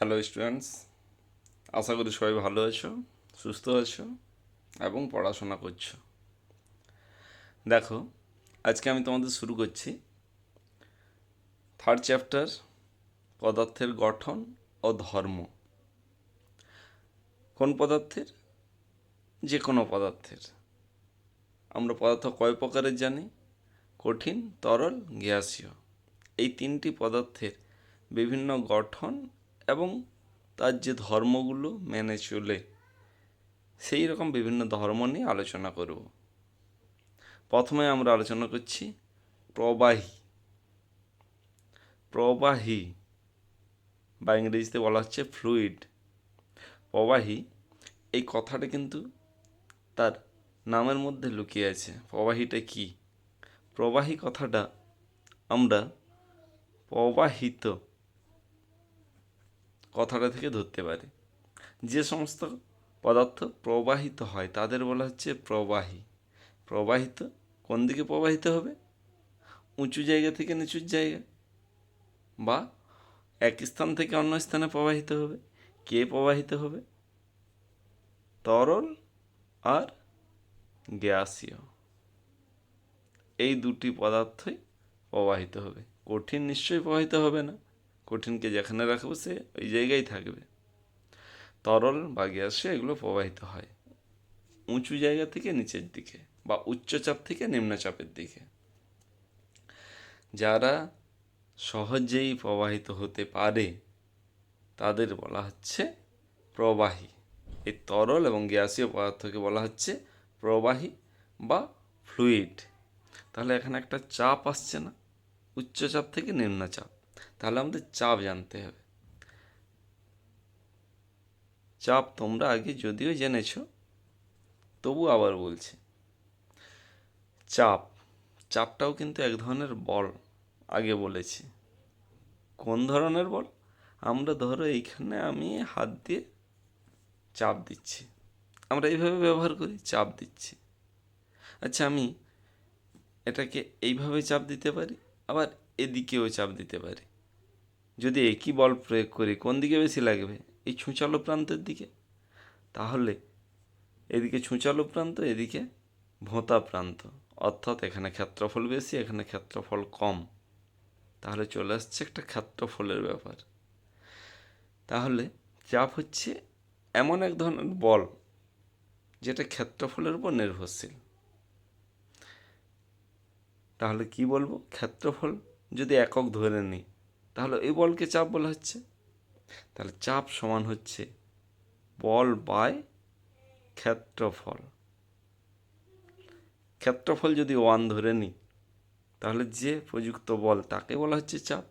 Hello students, আশা করি সবাই ভালো আছো, সুস্থ আছো এবং পড়াশোনা করছো। দেখো, আজকে আমি তোমাদের শুরু করছি থার্ড চ্যাপ্টার, পদার্থের গঠন ও ধর্ম। কোন পদার্থের? যে কোনো পদার্থের। আমরা পদার্থ কয় প্রকারের জানি? কঠিন, তরল, গ্যাসীয়। এই তিনটি পদার্থের বিভিন্ন গঠন এবং তার যে ধর্মগুলো মেনে চলে, সেই রকম বিভিন্ন ধর্ম নিয়ে আলোচনা করব। প্রথমে আমরা আলোচনা করছি প্রবাহী। প্রবাহী বা ইংরেজিতে বলা হচ্ছে ফ্লুইড। প্রবাহী এই কথাটা কিন্তু তার নামের মধ্যে লুকিয়ে আছে। প্রবাহীটা কি? প্রবাহী কথাটা আমরা প্রবাহিত কথাটা থেকে ধরতে পারি। যে সমস্ত পদার্থ প্রবাহিত হয় তাদের বলা হচ্ছে প্রবাহী। প্রবাহিত কোন দিকে প্রবাহিত হবে? উঁচু জায়গা থেকে নিচু জায়গা, বা এক স্থান থেকে অন্য স্থানে প্রবাহিত হবে। কে প্রবাহিত হবে? তরল আর গ্যাসীয়, এই দুটি পদার্থই প্রবাহিত হবে। কঠিন নিশ্চয়ই প্রবাহিত হবে না, কঠিনকে যেখানে রাখবো সে ওই জায়গায় থাকবে। তরল বা গ্যাসীয় এগুলো প্রবাহিত হয় উঁচু জায়গা থেকে নিচের দিকে বা উচ্চচাপ থেকে নিম্নচাপের দিকে। যারা সহজেই প্রবাহিত হতে পারে তাদের বলা হচ্ছে প্রবাহী। এই তরল এবং গ্যাসীয় পদার্থকে বলা হচ্ছে প্রবাহী বা ফ্লুইড। তাহলে এখানে একটা চাপ আসছে না, উচ্চচাপ থেকে নিম্নচাপ। তাহলে আমাদের চাপ জানতে হবে। চাপ তোমরা আগে যদিও জেনেছ, তবু আবার বলছি। চাপটাও কিন্তু এক ধরনের বল, আগে বলেছি। কোন ধরনের বল? আমরা ধরো এইখানে আমি হাত দিয়ে চাপ দিচ্ছি, আমরা এইভাবে ব্যবহার করি, চাপ দিচ্ছি। আচ্ছা, আমি এটাকে এইভাবে চাপ দিতে পারি, আবার এদিকেও চাপ দিতে পারি। যদি একই বল প্রয়োগ করি, কোন দিকে বেশি লাগবে? এই ছুঁচালো প্রান্তের দিকে। তাহলে এদিকে ছুঁচালো প্রান্ত, এদিকে ভোঁতা প্রান্ত, অর্থাৎ এখানে ক্ষেত্রফল বেশি, এখানে ক্ষেত্রফল কম। তাহলে চলে আসছে একটা ক্ষেত্রফলের ব্যাপার। তাহলে চাপ হচ্ছে এমন এক ধরনের বল যেটা ক্ষেত্রফলের উপর নির্ভরশীল। তাহলে কি বলবো? ক্ষেত্রফল যদি একক ধরে নিই, তাহলে এই বলকে চাপ বলা হচ্ছে। তাহলে চাপ সমান হচ্ছে বল বাই ক্ষেত্রফল। ক্ষেত্রফল যদি 1 ধরে নিই, তাহলে যে প্রযুক্ত বল তাকে বলা হচ্ছে চাপ।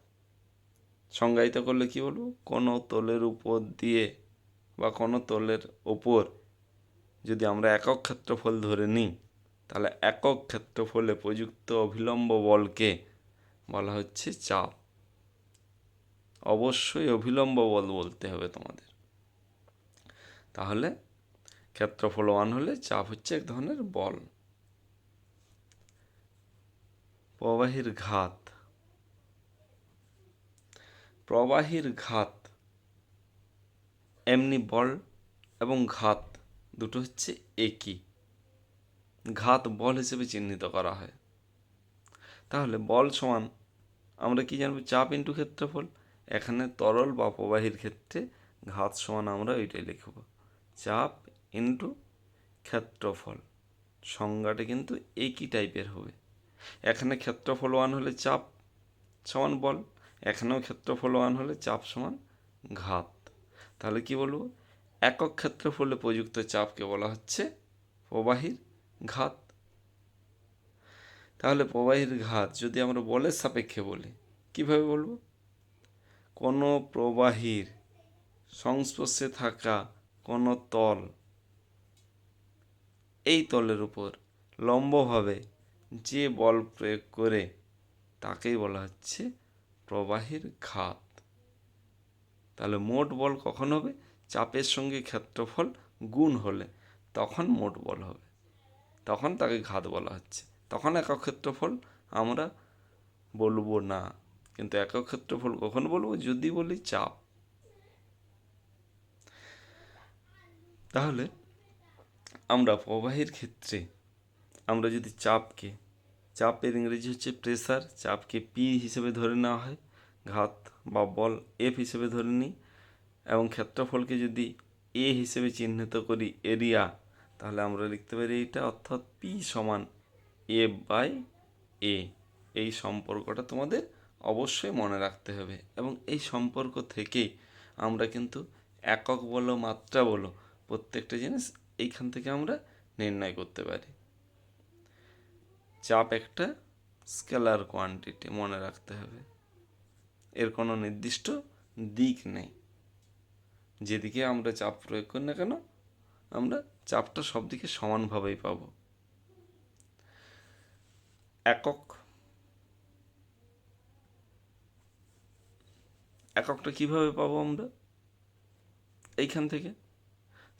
সংজ্ঞায়িত করলে কি বলবো? কোনো তলের উপর দিয়ে বা কোনো তলের ওপর যদি আমরা একক ক্ষেত্রফল ধরে নিই, তাহলে একক ক্ষেত্রফলে প্রযুক্ত অভিলম্ব বলকে বলা হচ্ছে চাপ। অবশ্যই অভিলম্ব বল বলতে হবে তোমাদের। তাহলে ক্ষেত্রফল 1 হলে চাপ হচ্ছে এক ধরনের বল। প্রবাহীর ঘাত। প্রবাহীর ঘাত এমনি বল এবং ঘাত দুটো হচ্ছে একই। ঘাত বল হিসেবে চিহ্নিত করা হয়। তাহলে বল সমান আমরা কি জানবো? চাপ ইন্টু ক্ষেত্রফল। এখানে তরল বা প্রবাহীর ক্ষেত্রে ঘাত সমান আমরা ওইটাই লিখব, চাপ ইন্টু ক্ষেত্রফল। সংজ্ঞাটা কিন্তু একই টাইপের হবে। এখানে ক্ষেত্রফল 1 হলে চাপ সমান বল, এখানেও ক্ষেত্রফল 1 হলে চাপ সমান ঘাত। তাহলে কি বলবো? একক ক্ষেত্রফলে প্রযুক্ত চাপকে বলা হচ্ছে প্রবাহীর ঘাত। তাহলে প্রবাহীর ঘাত যদি আমরা বলের সাপেক্ষে বলি, কিভাবে বলবো? কোনো প্রবাহীর সংস্পর্শে থাকা কোনো তল, এই তলের উপর লম্বভাবে যে বল প্রয়োগ করে তাকেই বলা হচ্ছে প্রবাহীর ঘাত। তাহলে মোট বল কখন হবে? চাপের সঙ্গে ক্ষেত্রফল গুণ হলে তখন মোট বল হবে, তখন তাকে ঘাত বলা হচ্ছে। তখন একক ক্ষেত্রফল আমরা বলবো না, কিন্তু একক ক্ষেত্রফল কখন বলবো? যদি বলি চাপ। তাহলে আমরা প্রবাহের ক্ষেত্রে আমরা যদি চাপের ইংরেজি হচ্ছে প্রেসার, চাপকে পি হিসেবে ধরে নেওয়া হয়, ঘাত বা বল এফ হিসেবে ধরে নিই, এবং ক্ষেত্রফলকে যদি এ হিসেবে চিহ্নিত করি এরিয়া, তাহলে আমরা লিখতে পারি এইটা, অর্থাৎ পি সমান এফ বাই এ। এই সম্পর্কটা তোমাদের অবশ্যই মনে রাখতে হবে, এবং এই সম্পর্ক থেকেই আমরা কিন্তু একক বলো মাত্রা বলো প্রত্যেকটা জিনিস এইখান থেকে আমরা নির্ণয় করতে পারি। চাপ একটা স্কেলার কোয়ান্টিটি, মনে রাখতে হবে, এর কোনো নির্দিষ্ট দিক নেই। যেদিকে আমরা চাপ প্রয়োগ করি না কেন, আমরা চাপটা সব দিকে সমানভাবেই পাব। এককটা কিভাবে পাবো আমরা? এইখান থেকে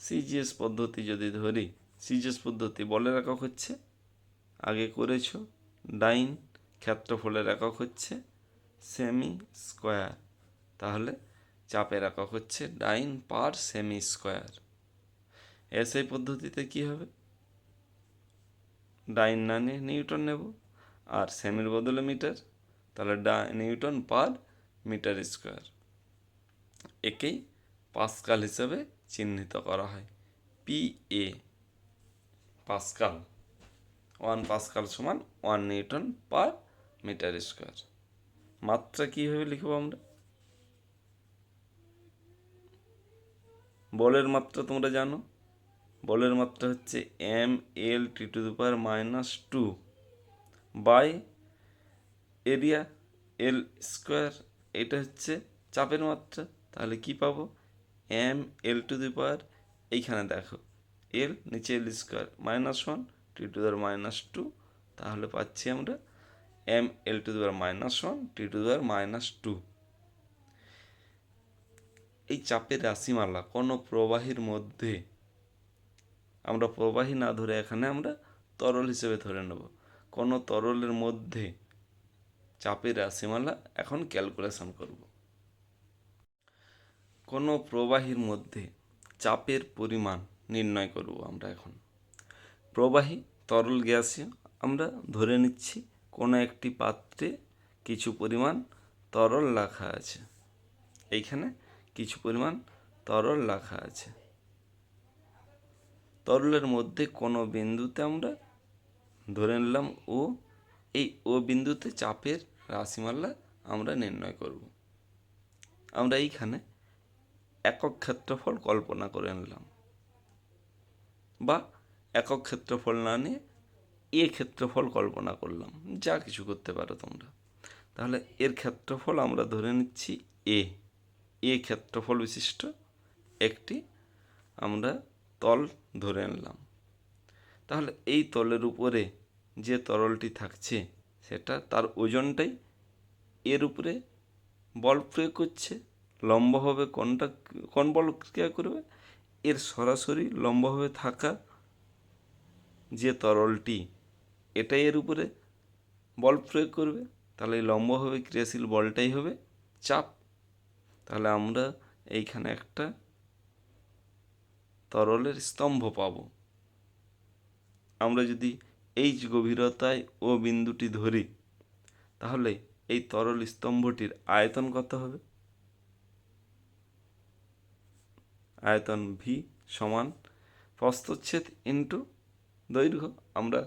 সিজিএস পদ্ধতি যদি ধরি, সিজিএস পদ্ধতি বলের একক হচ্ছে, আগে করেছো, ডাইন, ক্ষেত্রফলের একক হচ্ছে সেমি স্কোয়ার, তাহলে চাপের একক হচ্ছে ডাইন পার সেমি স্কোয়ার। এসআই পদ্ধতিতে কি হবে? ডাইন না নিয়ে নিউটন নেব, আর সেমির বদলে মিটার, তাহলে নিউটন পার মিটার স্কোয়ার। একেই পাস্কাল হিসেবে চিহ্নিত করা হয়, পি এ, পাস্কাল, 1 পাস্কাল সমান 1 নিউটন পার মিটার স্কোয়ার। মাত্রা কীভাবে লিখব আমরা? বলের মাত্রা তোমরা জানো, বলের মাত্রা হচ্ছে mL (T⁻²) by area L square, এটা হচ্ছে চাপের মাত্রা। তাহলে কি পাবো? mL⁻, এইখানে দেখো এল নিচে এল স্কোয়ার -1 T⁻², তাহলে পাচ্ছি আমরা mL⁻1 T⁻²। এই চাপের রাশিমালা কোনো প্রবাহীর মধ্যে, আমরা প্রবাহী না ধরে এখানে আমরা তরল হিসেবে ধরে নেব, কোনো তরলের মধ্যে চাপের রাশিমালা এখন ক্যালকুলেশন করব। কোনো প্রবাহীর মধ্যে চাপের পরিমাণ নির্ণয় করব আমরা এখন। প্রবাহী তরল গ্যাসীয়, আমরা ধরে নিচ্ছি কোনো একটি পাত্রে কিছু পরিমাণ তরল রাখা আছে, এইখানে কিছু পরিমাণ তরল রাখা আছে। তরলের মধ্যে কোনো বিন্দুতে আমরা ধরে নিলাম ও, এই ও বিন্দুতে চাপের রাশিমালা আমরা নির্ণয় করব। আমরা এইখানে একক ক্ষেত্রফল কল্পনা করে নিলাম, বা একক ক্ষেত্রফল না নিয়ে এ ক্ষেত্রফল কল্পনা করলাম, যা কিছু করতে পারো তোমরা। তাহলে এর ক্ষেত্রফল আমরা ধরে নিচ্ছি এ ক্ষেত্রফল বিশিষ্ট একটি আমরা তল ধরে নিলাম। তাহলে এই তলের উপরে যে তরলটি থাকছে সেটা, তার ওজনটাই এর উপরে বল প্রয়োগ করছে। লম্বভাবে কোন বল ক্রিয়া করবে? এর সরাসরি লম্বভাবে থাকা যে তরলটি, এটাই এর উপরে বল প্রয়োগ করবে, তাহলে এই লম্বভাবে ক্রিয়াশীল বলটাই হবে চাপ। তাহলে আমরা এইখানে একটা তরলের স্তম্ভ পাব। আমরা যদি এইচ গভীরতায় ও বিন্দুটি ধরি, তাহলে এই তরল স্তম্ভটির আয়তন কত হবে? আয়তন ভি সমান প্রস্থচ্ছেদ ইন্টু দৈর্ঘ্য। আমরা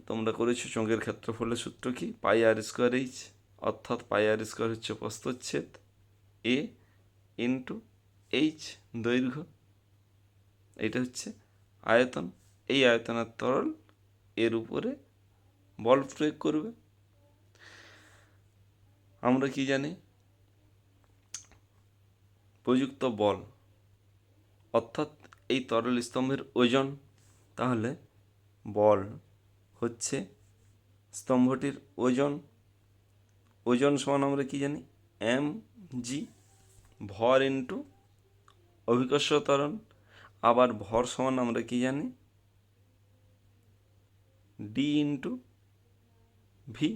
তোমরা করেছো চোঙের ক্ষেত্রফলের সূত্র কি? πr²h, অর্থাৎ πr² হচ্ছে প্রস্থচ্ছেদ, এ ইন্টু এইচ দৈর্ঘ্য, এটা হচ্ছে আয়তন। এই আয়তনের তরল এর উপরে বল প্রয়োগ করবে। আমরা কি জানি? প্রযুক্ত বল অর্থাৎ এই তরল স্তম্ভের ওজন। তাহলে বল হচ্ছে স্তম্ভটির ওজন, ওজন সমান আমরা কি জানি? mg, ভর ইন্টু অভিকর্ষ ত্বরণ। আবার ভর সমান আমরা কি জানি? D into V.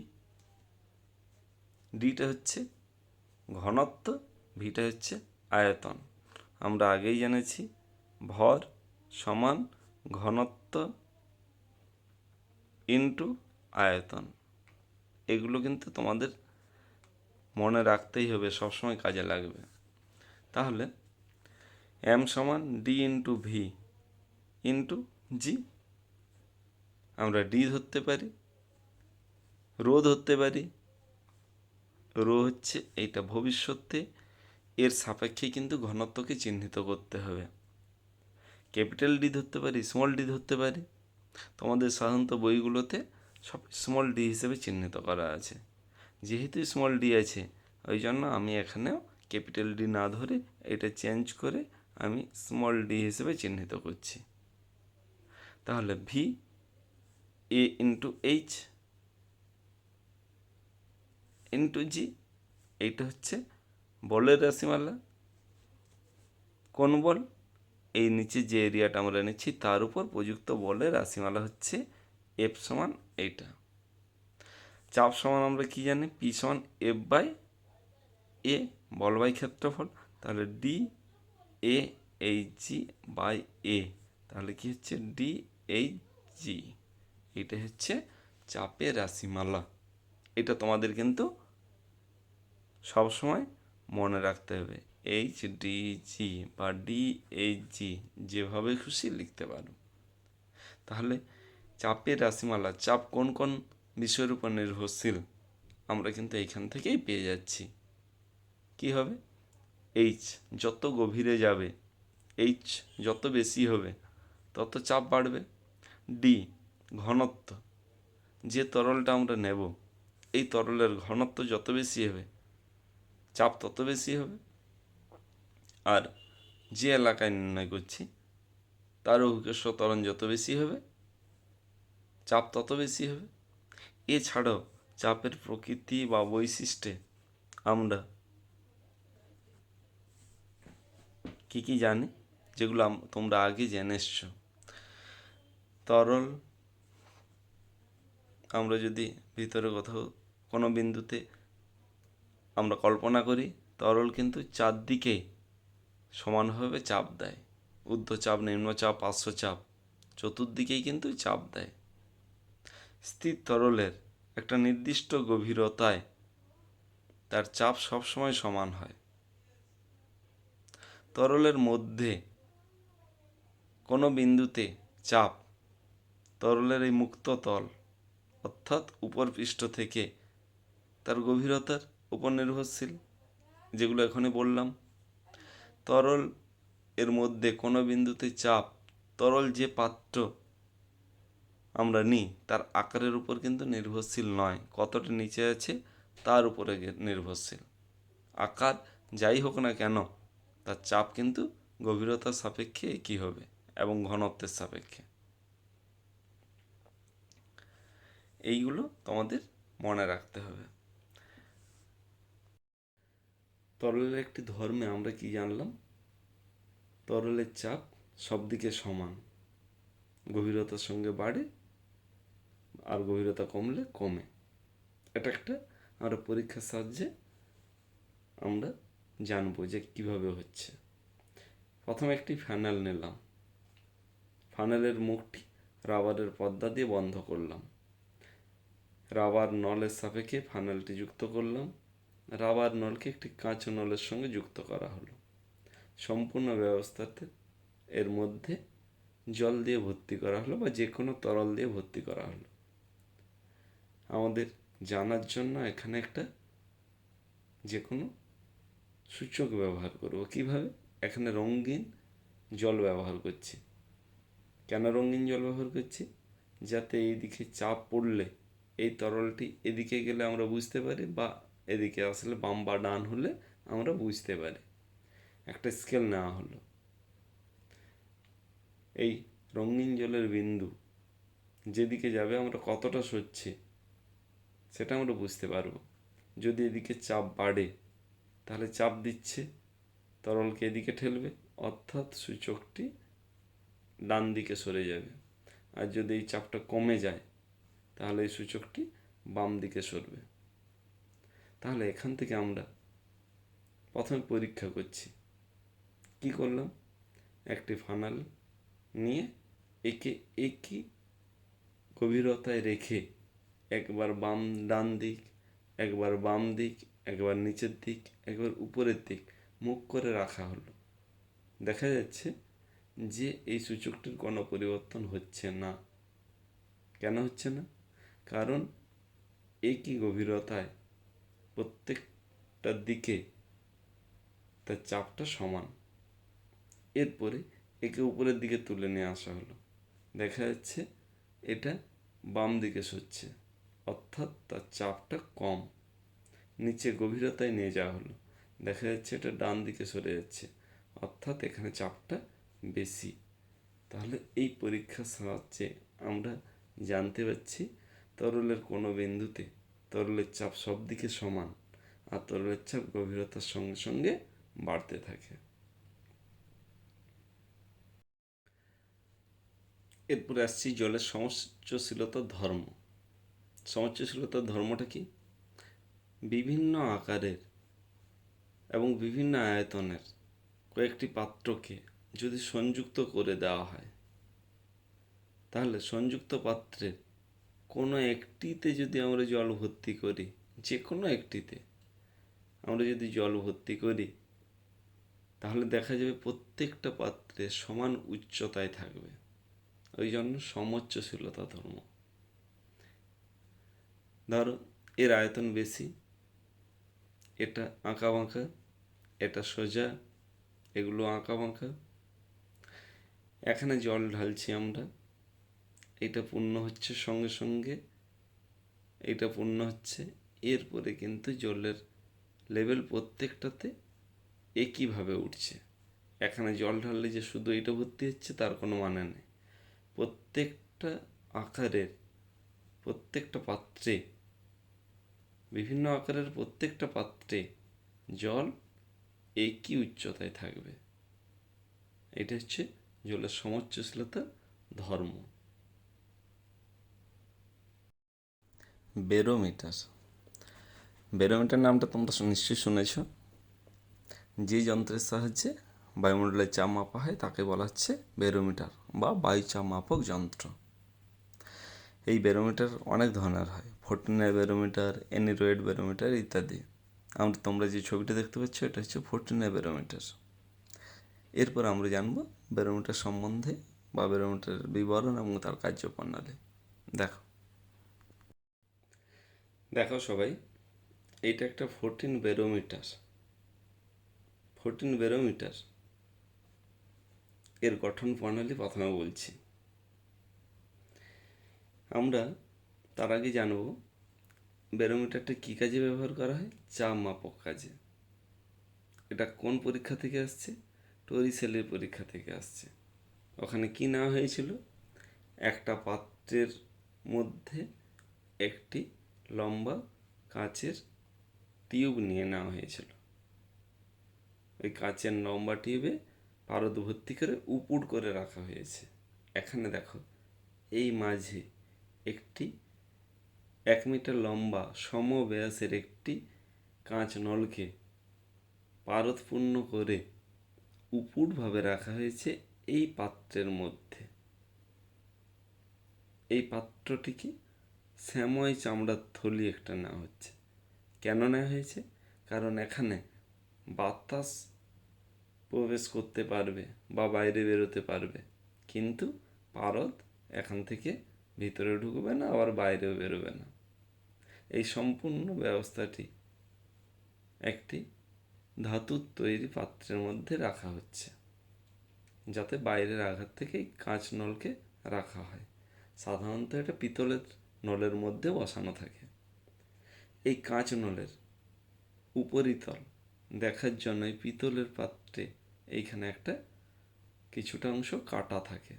ডিটা হচ্ছে ঘনত্ব, ভিটা হচ্ছে আয়তন। আমরা আগেই জেনেছি ভর সমান ঘনত্ব ইন্টু আয়তন। এগুলো কিন্তু তোমাদের মনে রাখতেই হবে, সবসময় কাজে লাগবে। তাহলে এম সমান ডি ইন্টু ভি ইন্টু জি। আমরা ডি ধরতে পারি, রো ধরতে পারি। রো হচ্ছে এইটা, ভবিষ্যতে এর সাপেক্ষে কিন্তু ঘনত্বকে চিহ্নিত করতে হবে। ক্যাপিটাল ডি ধরতে পারি, স্মল ডি ধরতে পারি। তোমাদের সাধারণত বইগুলোতে সব স্মল ডি হিসেবে চিহ্নিত করা আছে। যেহেতু স্মল ডি আছে, ওই জন্য আমি এখানেও ক্যাপিটাল ডি না ধরে এটা চেঞ্জ করে আমি স্মল ডি হিসেবে চিহ্নিত করছি। তাহলে V A into H into G, এইটা হচ্ছে বলের রাশিমালা। কোন বল? এই নিচে যে এরিয়াটা আমরা নিচ্ছি তার উপর প্রযুক্ত বলের রাশিমালা হচ্ছে এফ সমান এইটা। চাপ সমান আমরা কি জানি? পি সমান এফ বাই এ, বল বাই ক্ষেত্রফল। তাহলে D A H G by A, তাহলে কি হচ্ছে ডি এইচ জি। এটা হচ্ছে চাপের রাশিমালা। এটা তোমাদের কিন্তু সবসময় মনে রাখতে হবে। এইচ ডি জি বা ডি এইচ জি, যেভাবে খুশি লিখতে পারো। তাহলে চাপের রাশিমালা, চাপ কোন কোন বিষয়ের উপর নির্ভরশীল, আমরা কিন্তু এইখান থেকেই পেয়ে যাচ্ছি। কি হবে? এইচ যত গভীরে যাবে, এইচ যত বেশি হবে, তত চাপ বাড়বে। ডি ঘনত্ব, যে তরলটা আমরা নেব এই তরলের ঘনত্ব যত বেশি হবে, চাপ তত বেশি হবে। আর যে এলাকায় নির্ণয় করছি তার অভিকর্ষ ত্বরণ যত বেশি হবে, চাপ তত বেশি হবে। এছাড়াও চাপের প্রকৃতি বা বৈশিষ্ট্যে আমরা কি কি জানি, যেগুলো তোমরা আগে জেনে এসছো। তরল, আমরা যদি ভিতরে কোথাও কোনো বিন্দুতে আমরা কল্পনা করি, তরল কিন্তু চারদিকে সমানভাবে চাপ দেয়। ঊর্ধ্বচাপ, নিম্নচাপ, পার্শ্বচাপ, চতুর্দিকেই কিন্তু চাপ দেয়। স্থির তরলের একটা নির্দিষ্ট গভীরতায় তার চাপ সবসময় সমান হয়। তরলের মধ্যে কোনো বিন্দুতে চাপ তরলের এই মুক্ত তল অর্থাৎ উপর পৃষ্ঠ থেকে তার গভীরতার উপর নির্ভরশীল, যেগুলো এখনই বললাম। তরল এর মধ্যে কোনো বিন্দুতে চাপ তরল যে পাত্র আমরা নিই তার আকারের উপর কিন্তু নির্ভরশীল নয়, কতটা নিচে আছে তার উপরে নির্ভরশীল। আকার যাই হোক না কেন, তার চাপ কিন্তু গভীরতার সাপেক্ষে একই হবে এবং ঘনত্বের সাপেক্ষে। এইগুলো তোমাদের মনে রাখতে হবে। তরলের একটি ধর্মে আমরা কি জানলাম? তরলের চাপ সব দিকে সমান, গভীরতার সঙ্গে বাড়ে আর গভীরতা কমলে কমে। এটা একটা আমরা পরীক্ষার সাহায্যে আমরা জানবো যে কিভাবে হচ্ছে। প্রথমে একটি ফানেল নিলাম, ফানেলের মুখটি রাবারের পর্দা দিয়ে বন্ধ করলাম। রাবার নলের সাপেক্ষে ফানেলটি যুক্ত করলাম। রাবার নলকে একটি কাঁচা নলের সঙ্গে যুক্ত করা হলো। সম্পূর্ণ ব্যবস্থাতে এর মধ্যে জল দিয়ে ভর্তি করা হলো বা যে কোনো তরল দিয়ে ভর্তি করা হলো। আমাদের জানার জন্য এখানে একটা যে কোনো সূচক ব্যবহার করব। কিভাবে? এখানে রঙিন জল ব্যবহার করছি। কেন রঙিন জল ব্যবহার করছি? যাতে এইদিকে চাপ পড়লে এই তরলটি এদিকে গেলে আমরা বুঝতে পারি, বা এদিকে আসলে বাম বা ডান হলে আমরা বুঝতে পারি। একটা স্কেল নেওয়া হলো। এই রঙিন জলের বিন্দু যেদিকে যাবে আমরা কতটা সরছে সেটা আমরা বুঝতে পারবো। যদি এদিকে চাপ বাড়ে তাহলে চাপ দিচ্ছে, তরলকে এদিকে ঠেলবে, অর্থাৎ সূচকটি ডান দিকে সরে যাবে। আর যদি এই চাপটা কমে যায় তাহলে এই সূচকটি বাম দিকে সরবে। তাহলে এখান থেকে আমরা প্রথমে পরীক্ষা করছি। কি করলাম? একটি ফানেল নিয়ে একে একই গভীরতায় রেখে একবার ডান দিক, একবার বাম দিক, একবার নিচের দিক, একবার উপরের দিক মুখ করে রাখা হলো। দেখা যাচ্ছে যে এই সূচকটির কোনো পরিবর্তন হচ্ছে না। কেন হচ্ছে না? কারণ একই গভীরতায় প্রত্যেকটা দিকে তার চাপটা সমান। এরপরে একে উপরের দিকে তুলে নিয়ে আসা হলো। দেখা যাচ্ছে এটা বাম দিকে সরছে, অর্থাৎ তার চাপটা কম। নিচে গভীরতায় নিয়ে যাওয়া হলো, দেখা যাচ্ছে এটা ডান দিকে সরে যাচ্ছে, অর্থাৎ এখানে চাপটা বেশি। তাহলে এই পরীক্ষার সাহায্যে আমরা জানতে পারছি তরলের কোনো বিন্দুতে তরলের চাপ সব দিকে সমান, আর তরলের চাপ গভীরতার সঙ্গে সঙ্গে বাড়তে থাকে। এরপরে আসছি জলের সমুচ্চশীলতার ধর্ম। সমুচ্চশীলতার ধর্মটা কি? বিভিন্ন আকারের এবং বিভিন্ন আয়তনের কয়েকটি পাত্রকে যদি সংযুক্ত করে দেওয়া হয়, তাহলে সংযুক্ত পাত্রের কোনো একটিতে যদি আমরা জল ভর্তি করি, যে কোনো একটিতে আমরা যদি জল ভর্তি করি, তাহলে দেখা যাবে প্রত্যেকটা পাত্রে সমান উচ্চতায় থাকবে। ওই জন্য সমুচ্চশীলতা ধর্ম। ধরো এর আয়তন বেশি, এটা আঁকা বাঁকা, এটা সোজা, এগুলো আঁকা বাঁকা। এখানে জল ঢালছি আমরা, এটা পূর্ণ হচ্ছে সঙ্গে সঙ্গে, এটা পূর্ণ হচ্ছে। এরপরে কিন্তু জলের লেভেল প্রত্যেকটাতে একইভাবে উঠছে। এখানে জল ঢাললে যে শুধু এটা ভর্তি হচ্ছে তার কোনো মানে নেই। প্রত্যেকটা আকারের প্রত্যেকটা পাত্রে, বিভিন্ন আকারের প্রত্যেকটা পাত্রে জল একই উচ্চতায় থাকবে। এটা হচ্ছে জলের সমুচ্চশীলতার ধর্ম। বেরোমিটার। বেরোমিটার নামটা তোমরা নিশ্চয়ই শুনেছ। যে যন্ত্রের সাহায্যে বায়ুমণ্ডলের চাপ মাপা হয় তাকে বলা হচ্ছে বেরোমিটার বা বায়ুচাপ মাপক যন্ত্র। এই বেরোমিটার অনেক ধরনের হয়, ফোর্টিনের বেরোমিটার, অ্যানিরয়েড বেরোমিটার ইত্যাদি। তোমরা যে ছবিটা দেখতে পাচ্ছ এটা হচ্ছে ফোর্টিনের বেরোমিটার। এরপর আমরা জানবো বেরোমিটার সম্বন্ধে বা বেরোমিটারের বিবরণ এবং তার কার্যপ্রণালী। দেখো সবাই, এইটা একটা 14 বেরোমিটার। 14 বেরোমিটার এর গঠন প্রণালী প্রথমে বলছি। আমরা তার আগে জানব বেরোমিটারটা কী কাজে ব্যবহার করা হয়? চাপ মাপক কাজে। এটা কোন পরীক্ষা থেকে আসছে? টরিসেলের পরীক্ষা থেকে আসছে। ওখানে কি নেওয়া হয়েছিল? একটা পাত্রের মধ্যে একটি লম্বা কাচের টিউব নিয়ে নেওয়া হয়েছিল। ওই কাচের লম্বা টিউবে পারদ ভর্তি করে উপুড় করে রাখা হয়েছে। এখানে দেখো, এই মাঝে একটি 1 মিটার লম্বা সমব্যাসের একটি কাঁচ নলকে পারদপূর্ণ করে উপুড়ভাবে রাখা হয়েছে এই পাত্রের মধ্যে। এই পাত্রটিকে শ্যাময় চামড়ার থলি একটা নেওয়া হচ্ছে। কেন নেওয়া হয়েছে? কারণ এখানে বাতাস প্রবেশ করতে পারবে বা বাইরে বেরোতে পারবে, কিন্তু পারদ এখান থেকে ভিতরে ঢুকবে না, আবার বাইরেও বেরোবে না। এই সম্পূর্ণ ব্যবস্থাটি একটি ধাতুর তৈরি পাত্রের মধ্যে রাখা হচ্ছে, যাতে বাইরের আঘাত থেকে এই কাঁচ নলকে রাখা হয়। সাধারণত এটা পিতলের নলের মধ্যে বসানো থাকে। এই কাঁচ নলের উপরিতল দেখার জন্য এই পিতলের পাত্রে এইখানে একটা কিছুটা অংশ কাটা থাকে।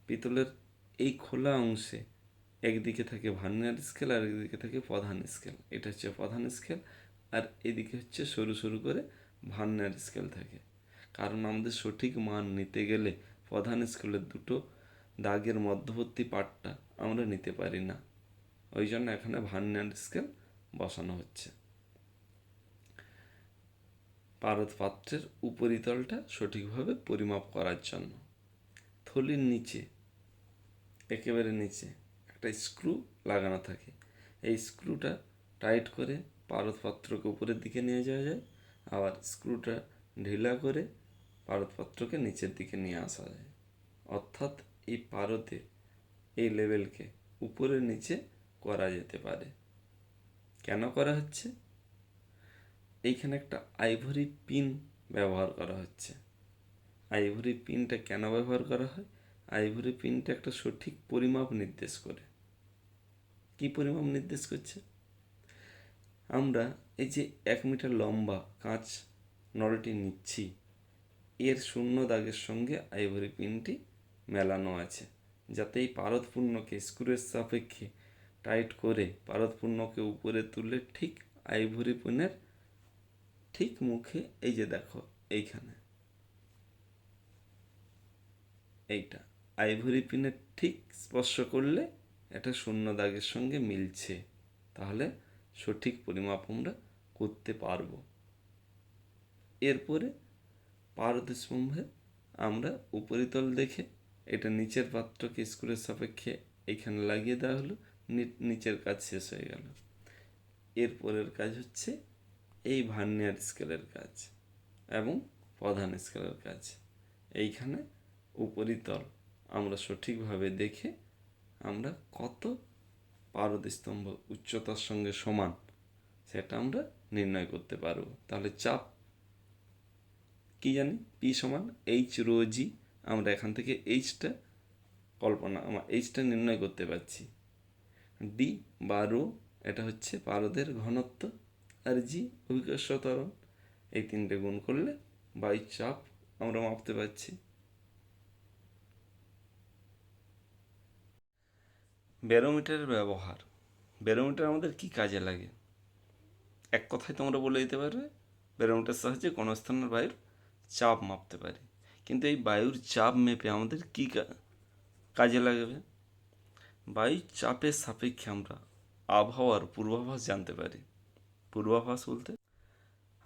পিতলের এই খোলা অংশে একদিকে থাকে ভার্নিয়ার স্কেল আর একদিকে থাকে প্রধান স্কেল। এটা হচ্ছে প্রধান স্কেল, আর এদিকে হচ্ছে সরু সরু করে ভার্নিয়ার স্কেল থাকে। কারণ আমাদের সঠিক মান নিতে গেলে প্রধান স্কেলের দুটো দাগের মধ্যবর্তী পার্টটা আমরা নিতে পারি না, ওই জন্য এখানে ভার্নিয়ার স্কেল বসানো হচ্ছে। পারদ পাত্রের উপরিতলটা সঠিকভাবে পরিমাপ করার জন্য থলির নিচে, একেবারে নিচে একটা স্ক্রু লাগানো থাকে। এই স্ক্রুটা টাইট করে পারদ পাত্রকে উপরের দিকে নিয়ে যাওয়া যায়, আবার স্ক্রুটা ঢিলা করে পারদ পাত্রকে নিচের দিকে নিয়ে আসা যায়। অর্থাৎ এই পারদের এই লেভেলকে উপরে নিচে করা যেতে পারে। কেন করা হচ্ছে? এইখানে একটা আইভরি পিন ব্যবহার করা হচ্ছে। আইভরি পিনটা কেন ব্যবহার করা হয়? আইভরি পিনটা একটা সঠিক পরিমাপ নির্দেশ করে। কি পরিমাপ নির্দেশ করছে? আমরা এই যে 1 মিটার লম্বা কাঁচ নলটি নিচ্ছি, এর শূন্য দাগের সঙ্গে আইভরি পিনটি মেলানো আছে, যাতে এই পারদপূর্ণকে স্ক্রুয়ের সাপেক্ষে টাইট করে পারদপূর্ণকে উপরে তুলে ঠিক আইভরি পিনের ঠিক মুখে, এই যে দেখো এইখানে, এইটা আইভরি পিনের ঠিক স্পর্শ করলে এটা শূন্য দাগের সঙ্গে মিলছে, তাহলে সঠিক পরিমাপ আমরা করতে পারবো। এরপরে পারদস্তম্ভে আমরা উপরিতল দেখে এটা নিচের পাত্রকে স্ক্রুয়ের সাপেক্ষে এইখানে লাগিয়ে দেওয়া হলো, নিচের কাজ শেষ হয়ে গেল। এরপরের কাজ হচ্ছে এই ভার্নিয়ার স্কেলের কাজ এবং প্রধান স্কেলের কাজ। এইখানে উপরিতল আমরা সঠিকভাবে দেখে আমরা কত পারদস্তম্ভ উচ্চতার সঙ্গে সমান সেটা আমরা নির্ণয় করতে পারবো। তাহলে চাপ কি জানি? পি সমান এইচ রো জি। আমরা এখান থেকে এইচটা এইচটা নির্ণয় করতে পারছি। ডি বা রো এটা হচ্ছে পারদের ঘনত্ব, আর জি অভিকর্ষ ত্বরণ। এই তিনটে গুণ করলে বায়ুর চাপ আমরা মাপতে পারছি। ব্যারোমিটারের ব্যবহার। ব্যারোমিটার আমাদের কি কাজে লাগে? এক কথায় তোমরা বলে দিতে পারবে, ব্যারোমিটার সাহায্যে কোনো স্থানের বায়ুর চাপ মাপতে পারি। কিন্তু এই বায়ুর চাপ মেপে আমাদের কি কাজে লাগবে? বায়ুর চাপের সাপেক্ষে আমরা আবহাওয়ার পূর্বাভাস জানতে পারি। পূর্বাভাস বলতে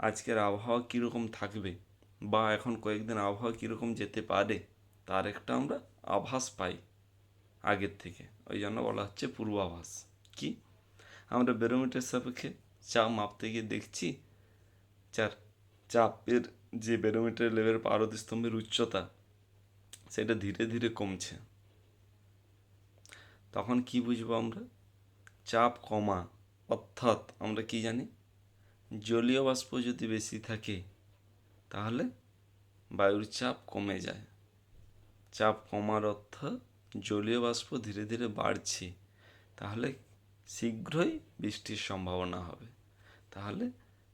আজকের আবহাওয়া কীরকম থাকবে বা এখন কয়েকদিন আবহাওয়া কীরকম যেতে পারে তার একটা আমরা আভাস পাই আগের থেকে, ওই জন্য বলা হচ্ছে পূর্বাভাস। কি? আমরা ব্যারোমিটার সাপেক্ষে চাপ মাপতে গিয়ে দেখছি চাপের যে ব্যারোমিটার লেভেল পারদস্তম্ভের উচ্চতা সেটা ধীরে ধীরে কমছে। তখন কি বুঝবো আমরা? চাপ কমা, অর্থাৎ আমরা কি জানি, জলীয় বাষ্প যদি বেশি থাকে তাহলে বায়ুর চাপ কমে যায়। চাপ কমার অর্থ জলীয় বাষ্প ধীরে ধীরে বাড়ছে, তাহলে শীঘ্রই বৃষ্টির সম্ভাবনা হবে। তাহলে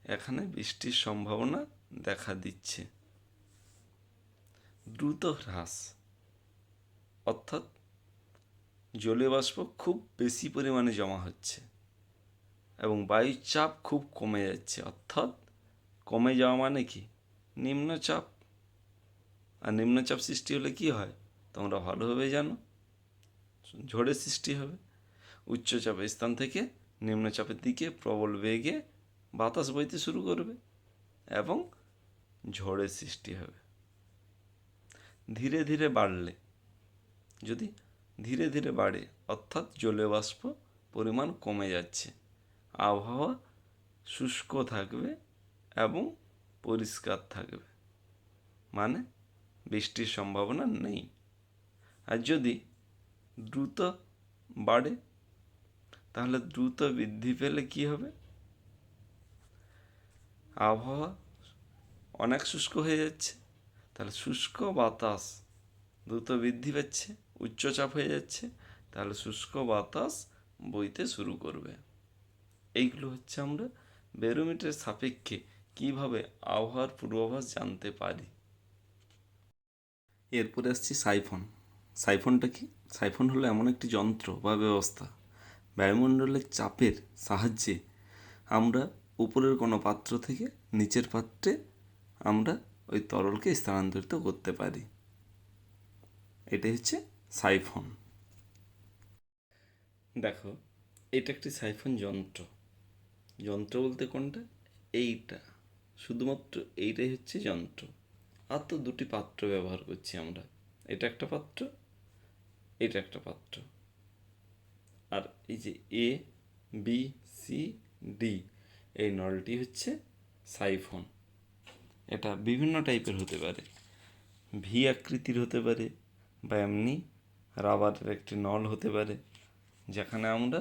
এখানে বৃষ্টির সম্ভাবনা দেখা দিচ্ছে। দ্রুত হ্রাস, অর্থাৎ জলীয় বাষ্প খুব বেশি পরিমাণে জমা হচ্ছে এবং বায়ুর চাপ খুব কমে যাচ্ছে। অর্থাৎ কমে যাওয়া মানে কি? নিম্নচাপ। আর নিম্নচাপ সৃষ্টি হলে কি হয় তোমরা ভালোভাবে জানো, ঝড়ের সৃষ্টি হবে। উচ্চচাপের স্থান থেকে নিম্নচাপের দিকে প্রবল বেগে বাতাস বইতে শুরু করবে এবং ঝড়ের সৃষ্টি হবে। ধীরে ধীরে বাড়লে, যদি ধীরে ধীরে বাড়ে অর্থাৎ জলীয় বাষ্প পরিমাণ কমে যাচ্ছে, আবহাওয়া শুষ্ক থাকবে এবং পরিষ্কার থাকবে, মানে বৃষ্টির সম্ভাবনা নেই। আর যদি দ্রুত বাড়ে তাহলে দ্রুত বৃদ্ধি পেলে কি হবে? আবহাওয়া অনেক শুষ্ক হয়ে যাচ্ছে, তাহলে শুষ্ক বাতাস দ্রুত বৃদ্ধি পাচ্ছে, উচ্চচাপ হয়ে যাচ্ছে, তাহলে শুষ্ক বাতাস বইতে শুরু করবে। এইগুলো হচ্ছে আমরা ব্যারোমিটারের সাপেক্ষে কিভাবে আবহাওয়ার পূর্বাভাস জানতে পারি। এরপরে আসছি সাইফন। সাইফনটা কি? সাইফন হলো এমন একটি যন্ত্র বা ব্যবস্থা, বায়ুমণ্ডলের চাপের সাহায্যে আমরা উপরের কোনো পাত্র থেকে নিচের পাত্রে আমরা ওই তরলকে স্থানান্তরিত করতে পারি। এটাই হচ্ছে সাইফন। দেখো, এটা একটি সাইফন যন্ত্র। যন্ত্র বলতে কোনটা? এইটা শুধুমাত্র এইটাই হচ্ছে যন্ত্র। আর তো দুটি পাত্র ব্যবহার করছি আমরা, এটা একটা পাত্র, এটা একটা পাত্র। আর এই যে এ বি সি ডি, এই নলটি হচ্ছে সাইফন। এটা বিভিন্ন টাইপের হতে পারে, ভি আকৃতির হতে পারে, বা এমনি রাবারের একটি নল হতে পারে, যেখানে আমরা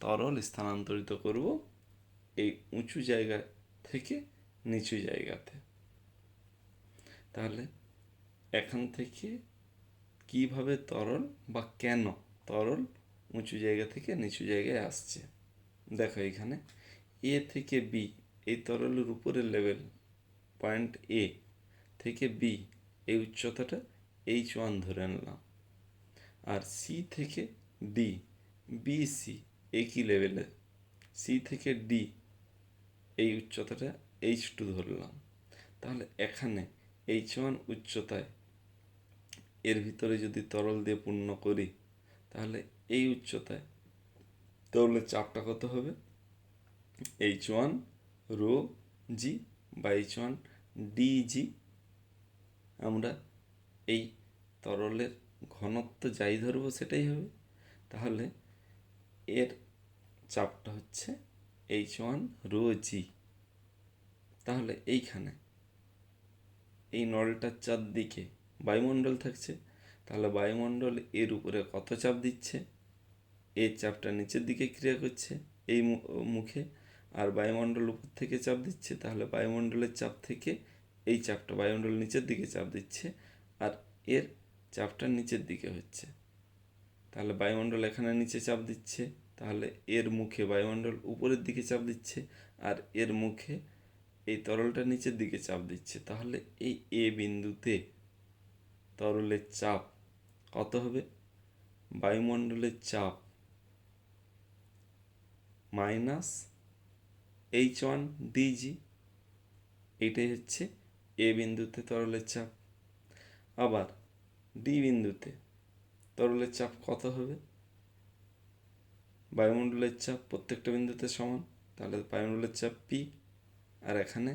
তরল স্থানান্তরিত করব এই উঁচু জায়গা থেকে নিচু জায়গাতে। তাহলে এখান থেকে কিভাবে তরল বা কেন তরল উঁচু জায়গা থেকে নিচু জায়গায় আসছে, দেখো এখানে এ থেকে বি, এই তরলের উপরের লেভেল পয়েন্ট এ থেকে বি, এই উচ্চতাটা H1 ধরে নিলাম। আর সি থেকে ডি, বি সি একই লেভেলে, সি থেকে ডি এই উচ্চতাটা H2 ধরলাম। তাহলে এখানে H1 উচ্চতায় এর ভিতরে যদি তরল দিয়ে পূর্ণ করি, তাহলে এই উচ্চতায় তরলের চাপটা কত হবে? H1 রো জি বা H1 ডিজি। আমরা এই তরলের ঘনত্ব যাই ধরবো সেটাই হবে। তাহলে এর চাপটা হচ্ছে H1 রো জি। তাহলে এইখানে এই নলটার চারদিকে বায়ুমণ্ডল থাকছে, তাহলে বায়ুমণ্ডল এর উপরে কত চাপ দিচ্ছে? এই চাপটা নিচের দিকে ক্রিয়া করছে এই মুখে, আর বায়ুমণ্ডল উপর থেকে চাপ দিচ্ছে, তাহলে বায়ুমণ্ডলের চাপ থেকে এই চাপটা বায়ুমণ্ডল নিচের দিকে চাপ দিচ্ছে, আর এর চাপটা নিচের দিকে হচ্ছে। তাহলে বায়ুমণ্ডল এখানে নিচে চাপ দিচ্ছে, তাহলে এর মুখে বায়ুমণ্ডল উপরের দিকে চাপ দিচ্ছে, আর এর মুখে এই তরলটা নিচের দিকে চাপ দিচ্ছে। তাহলে এই এ বিন্দুতে তরলের চাপ কত হবে? বায়ুমণ্ডলের চাপ মাইনাস H1 ডিজি, এইটাই হচ্ছে এ বিন্দুতে তরলের চাপ। আবার ডি বিন্দুতে তরলের চাপ কত হবে? বায়ুমণ্ডলের চাপ প্রত্যেকটা বিন্দুতে সমান, তাহলে বায়ুমণ্ডলের চাপ পি, আর এখানে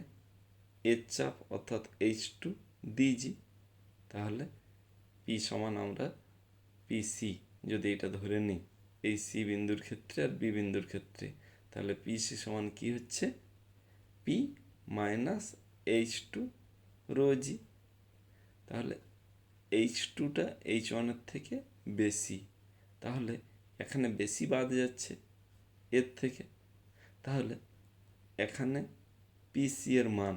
এর চাপ অর্থাৎ H2 ডিজি। তাহলে পি সমান আমরা পিসি যদি এটা ধরে নিই এই সি বিন্দুর ক্ষেত্রে আর বি বিন্দুর ক্ষেত্রে, তাহলে পিসি সমান কি হচ্ছে? পি মাইনাস H2 রো জি। তাহলে H2টা H1-এর থেকে বেশি, তাহলে এখানে বেশি বাদ যাচ্ছে এর থেকে। তাহলে এখানে পিসি এর মান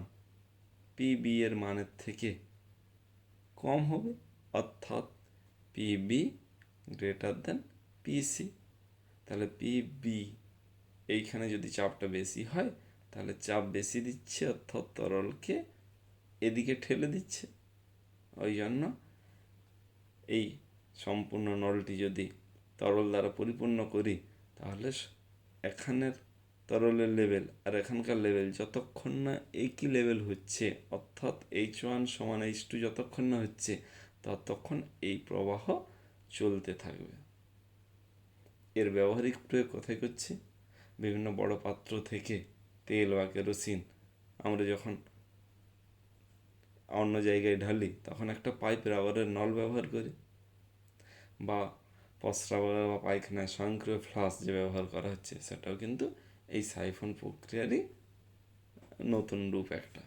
পিবি এর মানের থেকে কম হবে, অর্থাৎ পিবি গ্রেটার দেন পিসি। তাহলে পিবি, এইখানে যদি চাপটা বেশি হয় তাহলে চাপ বেশি দিচ্ছে, অর্থাৎ তরলকে এদিকে ঠেলে দিচ্ছে। ওই জন্য এই সম্পূর্ণ নলটি যদি তরল দ্বারা পরিপূর্ণ করি, তাহলে এখানের তরলের লেভেল আর এখানকার লেভেল যতক্ষণ না একই লেভেল হচ্ছে, অর্থাৎ H1 সমান H2 যতক্ষণ না হচ্ছে, ততক্ষণ এই প্রবাহ চলতে থাকবে। এর ব্যবহারিক প্রয়োগ কোথায় করছি? বিভিন্ন বড় পাত্র থেকে তেল বা কেরোসিন আমরা যখন অন্য জায়গায় ঢালি, তখন একটা পাইপ রাবারের নল ব্যবহার করি, বা প্রস্রাবগার বা পায়খানায় স্বয়ংক্রিয় ফ্লাশ যে ব্যবহার করা হচ্ছে, সেটাও কিন্তু এই সাইফন প্রক্রিয়ারই নতুন রূপ একটা।